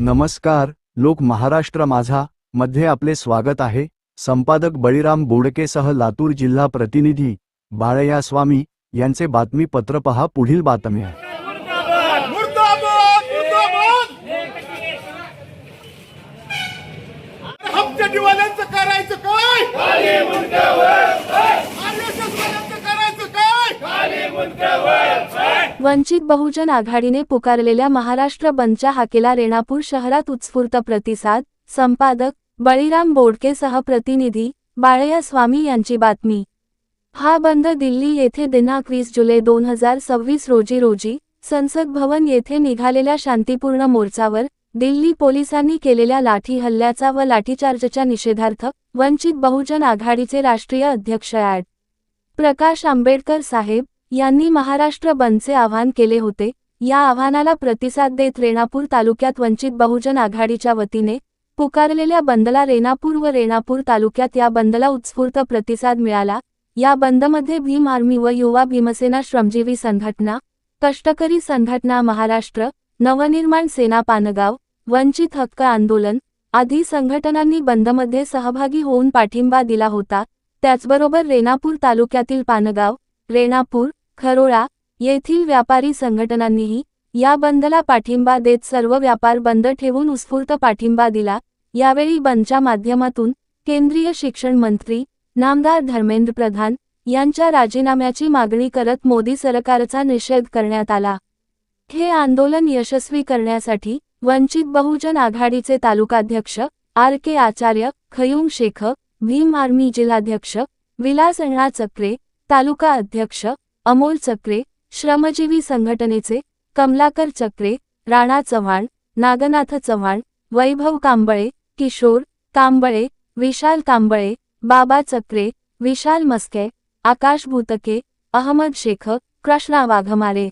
नमस्कार, लोक महाराष्ट्र माझा मध्ये आपले स्वागत आहे। संपादक बळीराम बोडकेसह लातूर जिल्हा प्रतिनिधी बाळया स्वामी यांचे बातमी पत्र पहा। पुढील बातम्या। हप्तेवाल्यांचं करायचं काय? वंचित बहुजन आघाडीने पुकारलेल्या महाराष्ट्र बंदच्या हाकेला रेणापूर शहरात उत्स्फूर्त प्रतिसाद। संपादक बळीराम बोडकेसह प्रतिनिधी बाळया स्वामी यांची बातमी। हा बंद दिल्ली येथे दिनांक 20 जुलै 2026 रोजी संसद भवन येथे निघालेल्या शांतिपूर्ण मोर्चावर दिल्ली पोलिसांनी केलेल्या लाठी हल्ल्याचा व लाठीचार्जच्या निषेधार्थ वंचित बहुजन आघाडीचे राष्ट्रीय अध्यक्ष ॲड. प्रकाश आंबेडकर साहेब यांनी महाराष्ट्र बंदचे आवाहन केले होते। या आवाहनाला प्रतिसाद देत रेणापूर तालुक्यात वंचित बहुजन आघाडीच्या वतीने पुकारलेल्या बंदला रेणापूर व रेणापूर तालुक्यात या बंदला उत्स्फूर्त प्रतिसाद मिळाला। या बंदमध्ये भीम आर्मी व युवा भीमसेना श्रमजीवी संघटना, कष्टकरी संघटना महाराष्ट्र, नवनिर्माण सेना पानगाव, वंचित हक्क आंदोलन आदी संघटनांनी बंदमध्ये सहभागी होऊन पाठिंबा दिला होता। त्याचबरोबर रेणापूर तालुक्यातील पानगाव, रेणापूर, खरोळा येथील व्यापारी संघटनांनीही या बंदला पाठिंबा देत सर्व व्यापार बंद ठेवून उत्स्फूर्त पाठिंबा दिला। यावेळी बंदच्या माध्यमातून केंद्रीय शिक्षण मंत्री नामदार धर्मेंद्र प्रधान यांच्या राजीनाम्याची मागणी करत मोदी सरकारचा निषेध करण्यात आला। हे आंदोलन यशस्वी करण्यासाठी वंचित बहुजन आघाडीचे तालुकाध्यक्ष RK आचार्य, खयूम शेख, भीम आर्मी जिल्हाध्यक्ष विलास अण्णा चक्रे, तालुका अध्यक्ष अमोल चक्रे, श्रमजीवी संघटनेचे कमलाकर चक्रे, राणा चव्हाण, नागनाथ चव्हाण, वैभव कांबळे, किशोर कांबळे, विशाल कांबळे, बाबा चक्रे, विशाल मस्के, आकाश भूतके, अहमद शेख, कृष्णा वाघमारे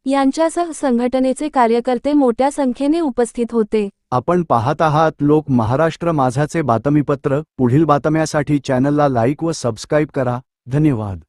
यांच्यासह संघटनेचे कार्यकर्ते मोठ्या संख्येने उपस्थित होते। आपण पाहत आहात लोक महाराष्ट्र माझाचे बातमीपत्र। पुढील बातम्यासाठी चॅनलला लाईक व सबस्क्राईब करा। धन्यवाद।